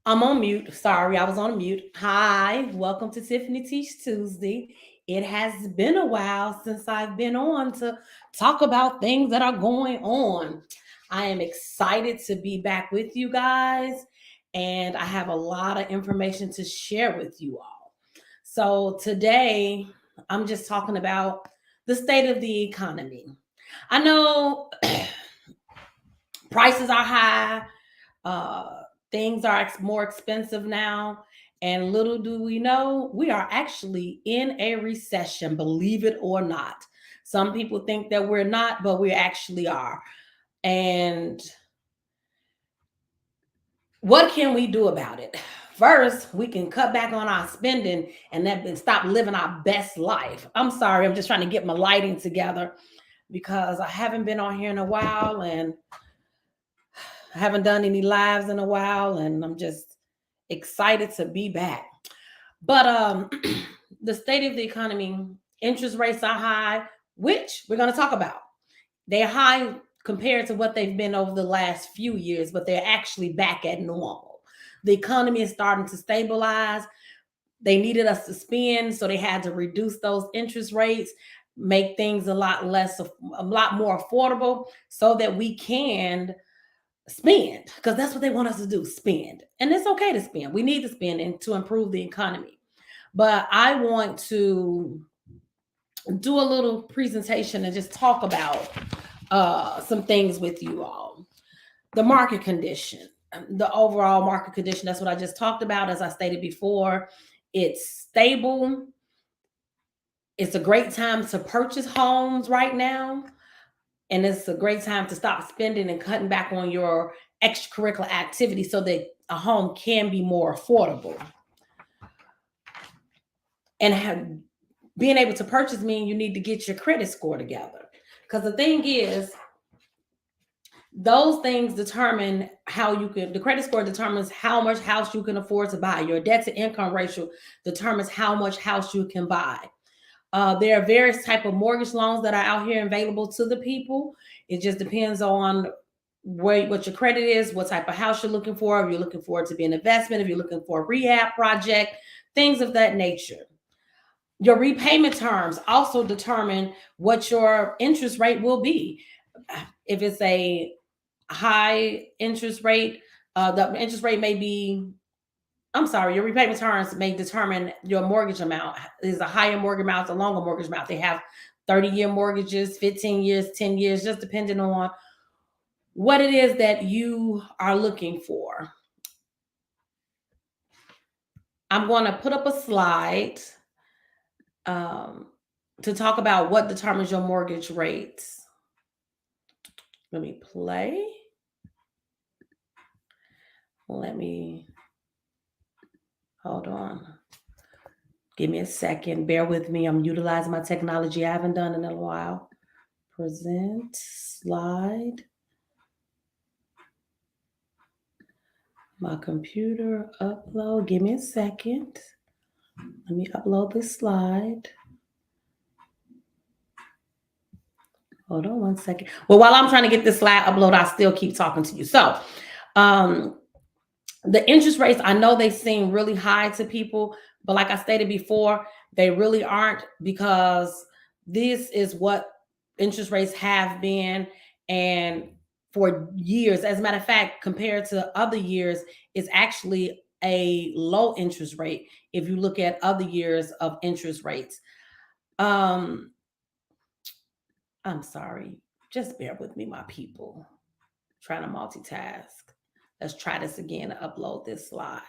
I'm on mute. Sorry, I was on mute. Hi, welcome to Tiffany Teach Tuesday. It has been a while since I've been on to talk about things that are going on. I am excited to be back with you guys, and I have a lot of information to share with you all. So, today I'm just talking about the state of the economy. I know prices are high, uh, things are more expensive now. And little do we know, we are actually in a recession, believe it or not. Some people think that we're not, but we actually are. And what can we do about it? First, we can cut back on our spending and then stop living our best life. I'm sorry, I'm just trying to get my lighting together because I haven't been on here in a while and I haven't done any lives in a while, and I'm just excited to be back. But the state of the economy, interest rates are high, which we're going to talk about. They're high compared to what they've been over the last few years, but they're actually back at normal. The economy is starting to stabilize. They needed us to spend, so they had to reduce those interest rates, make things a lot more affordable so that we can spend, because that's what they want us to do, spend. And it's okay to spend. We need to spend and to improve the economy. But I want to do a little presentation and just talk about some things with you all. The market condition, the overall market condition, that's what I just talked about. As I stated before, it's stable. It's a great time to purchase homes right now. And it's a great time to stop spending and cutting back on your extracurricular activities so that a home can be more affordable. And being able to purchase means you need to get your credit score together. Because the thing is, those things determine how you can, the credit score determines how much house you can afford to buy. Your debt to income ratio determines how much house you can buy. There are various type of mortgage loans that are out here available to the people. It just depends on what your credit is, what type of house you're looking for. If you're looking for it to be an investment, if you're looking for a rehab project, things of that nature. Your repayment terms also determine what your interest rate will be. If it's a high interest rate, the interest rate may be, I'm sorry, your repayment terms may determine your mortgage amount. There's a higher mortgage amount, a longer mortgage amount. They have 30-year mortgages, 15 years, 10 years, just depending on what it is that you are looking for. I'm going to put up a slide um, to talk about what determines your mortgage rates. Let me play. Let me, hold on. Give me a second. Bear with me. I'm utilizing my technology I haven't done in a while. Present, slide. My computer upload. Give me a second. Let me upload this slide. Hold on one second. Well, while I'm trying to get this slide upload, I still keep talking to you. So, um, the interest rates, I know they seem really high to people, but like I stated before, they really aren't, because this is what interest rates have been. And for years, as a matter of fact, compared to other years, it's actually a low interest rate if you look at other years of interest rates. Um, I'm sorry. Just bear with me, my people. Trying to multitask. Let's try this again to upload this slide.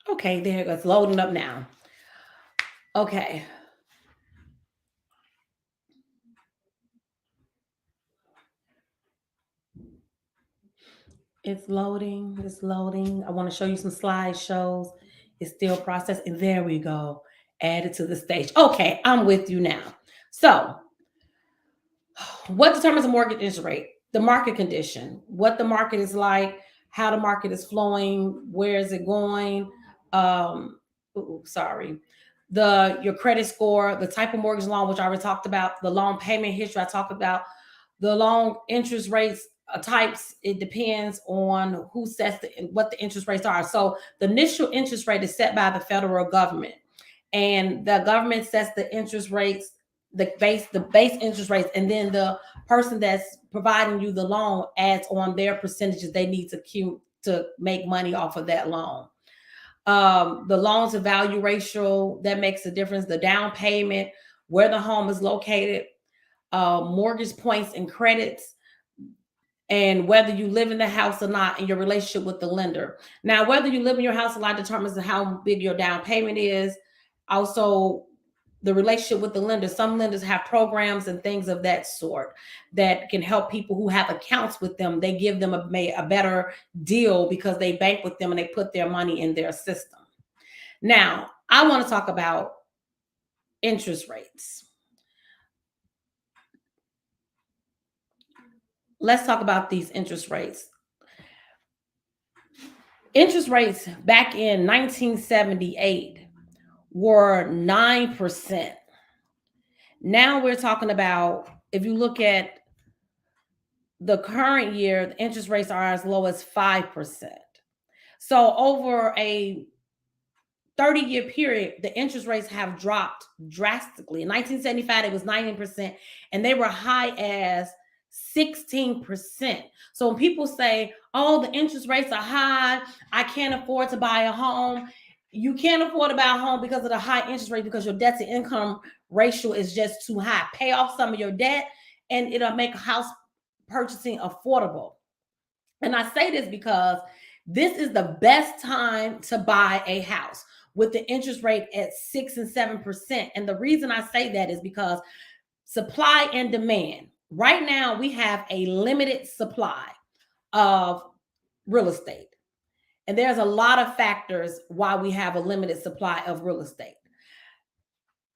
Okay, there it goes. Loading up now. Okay. It's loading. It's loading. I want to show you some slideshows. It's still processing. There we go. Add it to the stage. Okay, I'm with you now. So, what determines a mortgage interest rate? The market condition, what the market is like, how the market is flowing, where is it going? Sorry. your credit score, the type of mortgage loan, which I already talked about, the loan payment history I talked about, the loan interest rates types. It depends on who sets what the interest rates are. So the initial interest rate is set by the federal government, and the government sets the interest rates, the base interest rates, and then the person that's providing you the loan adds on their percentages they need to make money off of that loan. The loan to value ratio, that makes a difference. The down payment, where the home is located, mortgage points and credits, and whether you live in the house or not, and your relationship with the lender. Now, whether you live in your house a lot determines how big your down payment is. Also, the relationship with the lender. Some lenders have programs and things of that sort that can help people who have accounts with them. They give them a better deal because they bank with them and they put their money in their system. Now, I want to talk about interest rates. Let's talk about these interest rates. Interest rates back in 1978 were 9%. Now we're talking about, if you look at the current year, the interest rates are as low as 5%. So over a 30-year period, the interest rates have dropped drastically. In 1975, it was 19%, and they were high as 16%. So when people say, oh, the interest rates are high, I can't afford to buy a home. You can't afford to buy a home because of the high interest rate, because your debt to income ratio is just too high. Pay off some of your debt and it'll make house purchasing affordable. And I say this because this is the best time to buy a house with the interest rate at 6 and 7%. And the reason I say that is because supply and demand. Right now, we have a limited supply of real estate. And there's a lot of factors why we have a limited supply of real estate.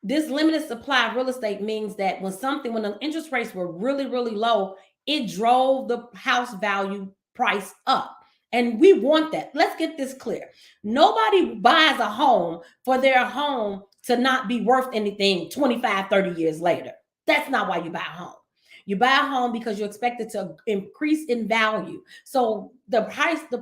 This limited supply of real estate means that when the interest rates were really, really low, it drove the house value price up. And we want that. Let's get this clear. Nobody buys a home for their home to not be worth anything 25, 30 years later. That's not why you buy a home. You buy a home because you expect it to increase in value. So the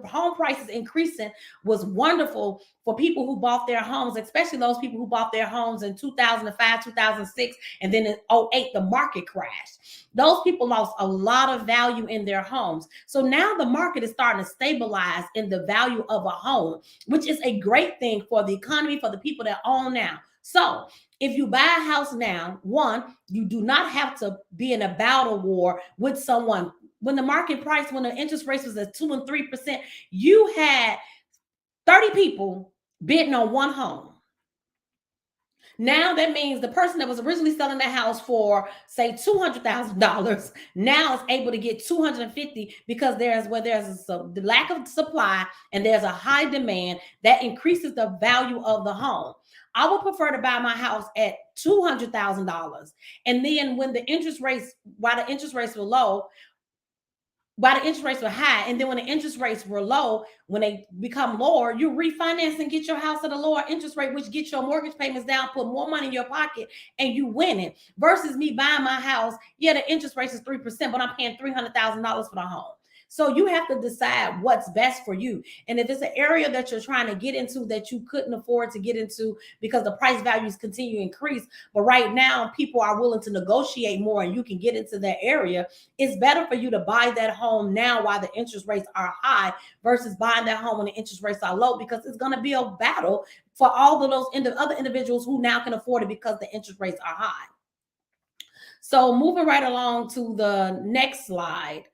home prices increasing was wonderful for people who bought their homes, especially those people who bought their homes in 2005, 2006, and then in 2008, the market crashed. Those people lost a lot of value in their homes. So now the market is starting to stabilize in the value of a home, which is a great thing for the economy, for the people that own now. So if you buy a house now, one, you do not have to be in a battle war with someone. When the interest rate was at 2 and 3%, you had 30 people bidding on one home. Now that means the person that was originally selling the house for, say, $200,000 now is able to get $250,000 because there's a lack of supply and there's a high demand that increases the value of the home. I would prefer to buy my house at $200,000, and then while the interest rates were high, and then when the interest rates were low, when they become lower, you refinance and get your house at a lower interest rate, which gets your mortgage payments down, put more money in your pocket, and you win it. Versus me buying my house, the interest rate is 3%, but I'm paying $300,000 for the home. So you have to decide what's best for you. And if it's an area that you're trying to get into that you couldn't afford to get into because the price values continue to increase, but right now people are willing to negotiate more and you can get into that area, it's better for you to buy that home now while the interest rates are high versus buying that home when the interest rates are low, because it's going to be a battle for all of those other individuals who now can afford it because the interest rates are high. So moving right along to the next slide.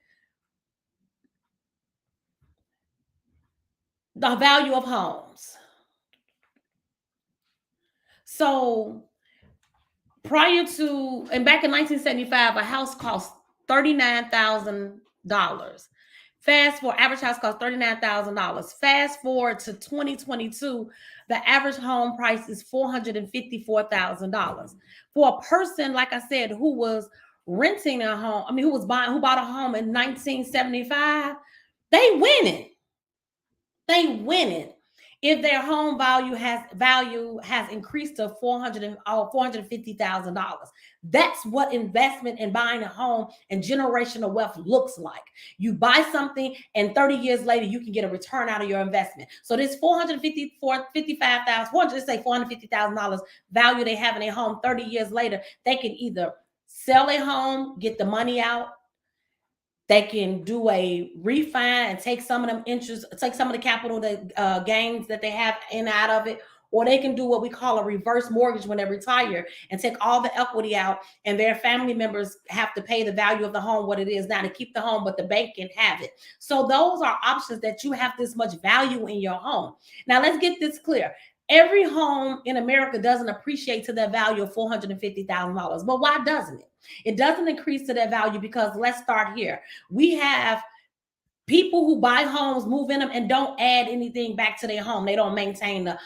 The value of homes. So back in 1975, a house cost $39,000. Average house cost $39,000. Fast forward to 2022, the average home price is $454,000. For a person, like I said, who was renting a home, who bought a home in 1975, they winning. If their home value has increased to $450,000. That's what investment in buying a home and generational wealth looks like. You buy something, and 30 years later, you can get a return out of your investment. So this 455,000, 400, let's say $450,000 value they have in a home, 30 years later, they can either sell a home, get the money out. They can do a refi and take some of them interest, take some of the capital gains that they have in out of it, or they can do what we call a reverse mortgage when they retire and take all the equity out, and their family members have to pay the value of the home what it is now to keep the home, but the bank can have it. So those are options that you have this much value in your home. Now let's get this clear. Every home in America doesn't appreciate to their value of $450,000. But why doesn't it? It doesn't increase to their value because let's start here. We have people who buy homes, move in them, and don't add anything back to their home. They don't maintain the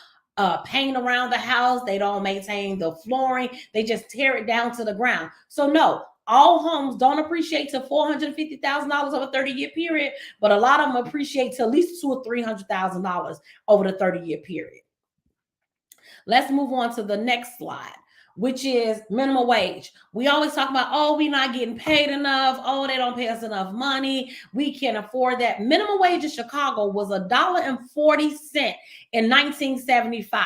paint around the house. They don't maintain the flooring. They just tear it down to the ground. So no, all homes don't appreciate to $450,000 over a 30-year period, but a lot of them appreciate to at least $200,000 or $300,000 over the 30-year period. Let's move on to the next slide, which is minimum wage. We always talk about, oh, we're not getting paid enough. Oh, they don't pay us enough money. We can't afford that. Minimum wage in Chicago was $1.40 in 1975.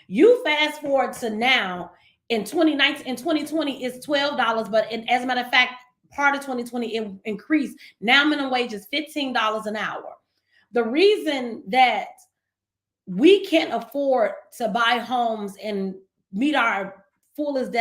You fast forward to now in 2019, in 2020, it's $12. But as a matter of fact, part of 2020, it increased. Now minimum wage is $15 an hour. The reason that we can't afford to buy homes and meet our fullest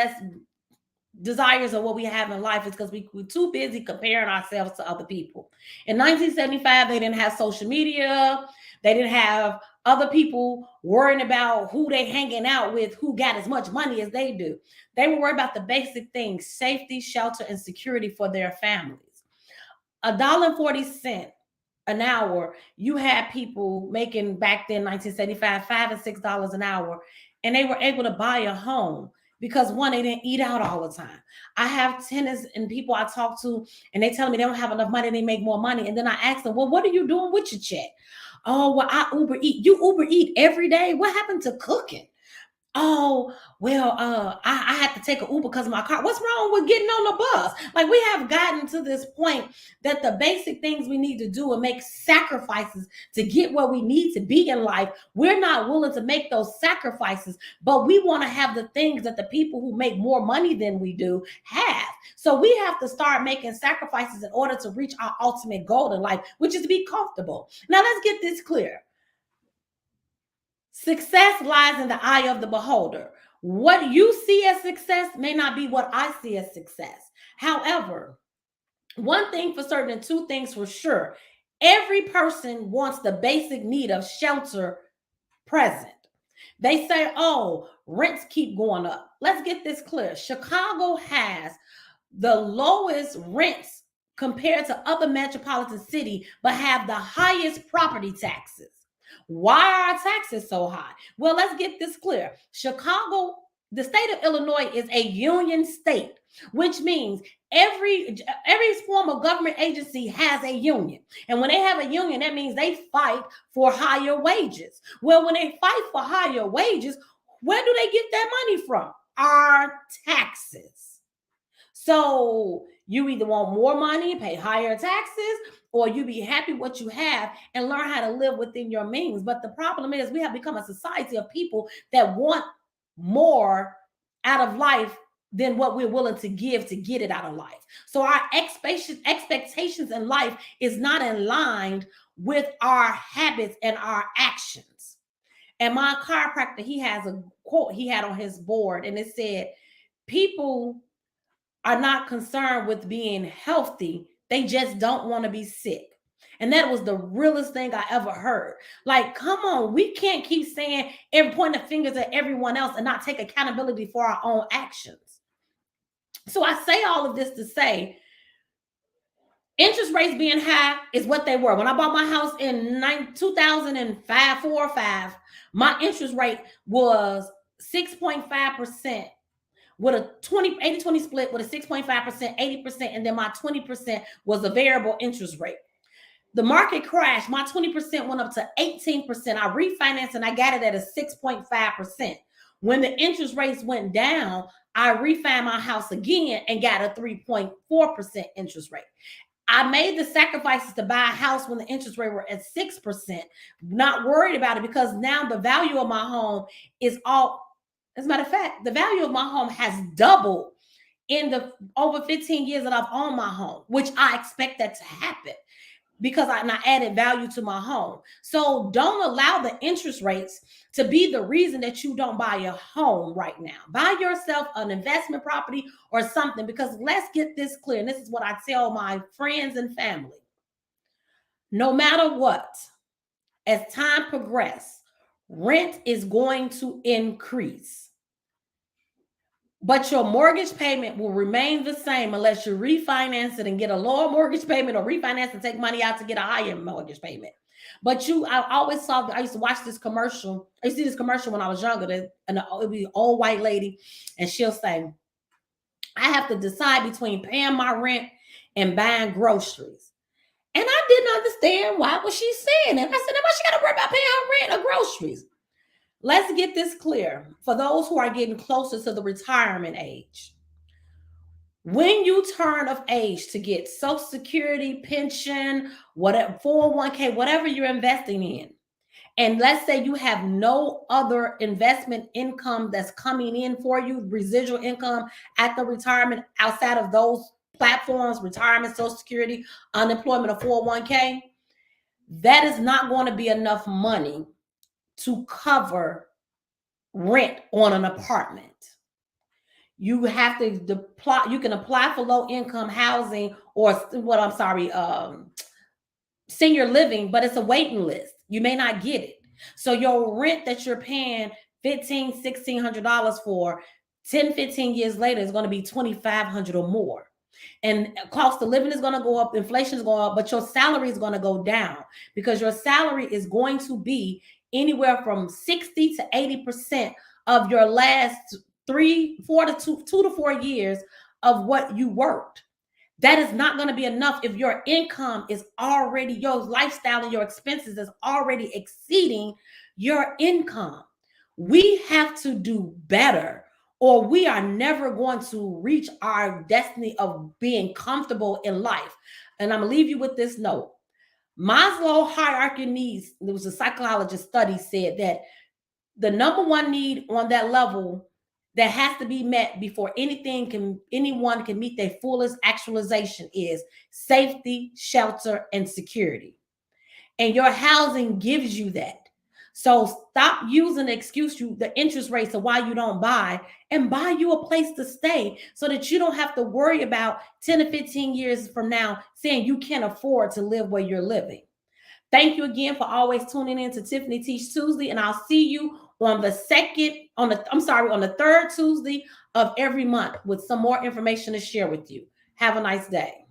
desires of what we have in life is because we're too busy comparing ourselves to other people. In 1975, they didn't have social media. They didn't have other people worrying about who they hanging out with, who got as much money as they do. They were worried about the basic things: safety, shelter, and security for their families. $1.40 an hour, you had people making back then, 1975, $5 and $6 an hour, and they were able to buy a home because one, they didn't eat out all the time. I have tenants and people I talk to, and they tell me they don't have enough money, they make more money. And then I ask them, well, what are you doing with your check? Oh, well, I Uber eat. You Uber eat every day? What happened to cooking? Oh, well, I had to take an Uber because of my car. What's wrong with getting on the bus? Like, we have gotten to this point that the basic things we need to do and make sacrifices to get where we need to be in life, we're not willing to make those sacrifices, but we want to have the things that the people who make more money than we do have. So we have to start making sacrifices in order to reach our ultimate goal in life, which is to be comfortable. Now, let's get this clear. Success lies in the eye of the beholder. What you see as success may not be what I see as success. However, one thing for certain and two things for sure: every person wants the basic need of shelter present. They say, oh, rents keep going up. Let's get this clear. Chicago has the lowest rents compared to other metropolitan cities, but have the highest property taxes. Why are our taxes so high? Well, let's get this clear. Chicago, the state of Illinois, is a union state, which means every form of government agency has a union. And when they have a union, that means they fight for higher wages. Well, when they fight for higher wages, where do they get that money from? Our taxes. So you either want more money, pay higher taxes, or you be happy what you have and learn how to live within your means. But the problem is we have become a society of people that want more out of life than what we're willing to give to get it out of life. So our expectations in life is not in line with our habits and our actions. And my chiropractor, he has a quote he had on his board, and it said, people are not concerned with being healthy. They just don't want to be sick. And that was the realest thing I ever heard. Like, come on, we can't keep saying and pointing fingers at everyone else and not take accountability for our own actions. So I say all of this to say, interest rates being high is what they were. When I bought my house in 2005, 4 or 5, my interest rate was 6.5%. With a 80-20 split with a 6.5%, 80%, and then my 20% was a variable interest rate. The market crashed. My 20% went up to 18%. I refinanced and I got it at a 6.5%. When the interest rates went down, I refinanced my house again and got a 3.4% interest rate. I made the sacrifices to buy a house when the interest rate were at 6%, not worried about it, because now the value of my home is all, as a matter of fact, the value of my home has doubled in the over 15 years that I've owned my home, which I expect that to happen because I added value to my home. So don't allow the interest rates to be the reason that you don't buy a home right now. Buy yourself an investment property or something, because let's get this clear. And this is what I tell my friends and family. No matter what, as time progresses, rent is going to increase. But your mortgage payment will remain the same unless you refinance it and get a lower mortgage payment, or refinance and take money out to get a higher mortgage payment. But I always saw, I used to watch this commercial. I used to see this commercial when I was younger, and it would be an old white lady, and she'll say, I have to decide between paying my rent and buying groceries. And I didn't understand why was she saying it. I said, why she got to worry about paying her rent or groceries? Let's get this clear for those who are getting closer to the retirement age. When you turn of age to get Social Security, pension, whatever, 401k, whatever you're investing in, and let's say you have no other investment income that's coming in for you, residual income at the retirement outside of those platforms, retirement, Social Security, unemployment, or 401k, that is not going to be enough money to cover rent on an apartment. You have to apply. You can apply for low income housing or senior living, but it's a waiting list. You may not get it. So your rent that you're paying $1,500, $1,600 for 10, 15 years later is going to be $2,500 or more. And cost of living is going to go up, inflation is going up, but your salary is going to go down, because your salary is going to be anywhere from 60 to 80% of your last 2 to 4 years of what you worked. That is not going to be enough if your income is already, your lifestyle and your expenses is already exceeding your income. We have to do better, or we are never going to reach our destiny of being comfortable in life. And I'm going to leave you with this note. Maslow hierarchy needs, there was a psychologist study said that the number one need on that level that has to be met before anyone can meet their fullest actualization is safety, shelter, and security. And your housing gives you that. So stop using the excuse, the interest rates of why you don't buy, and buy you a place to stay so that you don't have to worry about 10 to 15 years from now saying you can't afford to live where you're living. Thank you again for always tuning in to Tiffany Teach Tuesday, and I'll see you on the third Tuesday of every month with some more information to share with you. Have a nice day.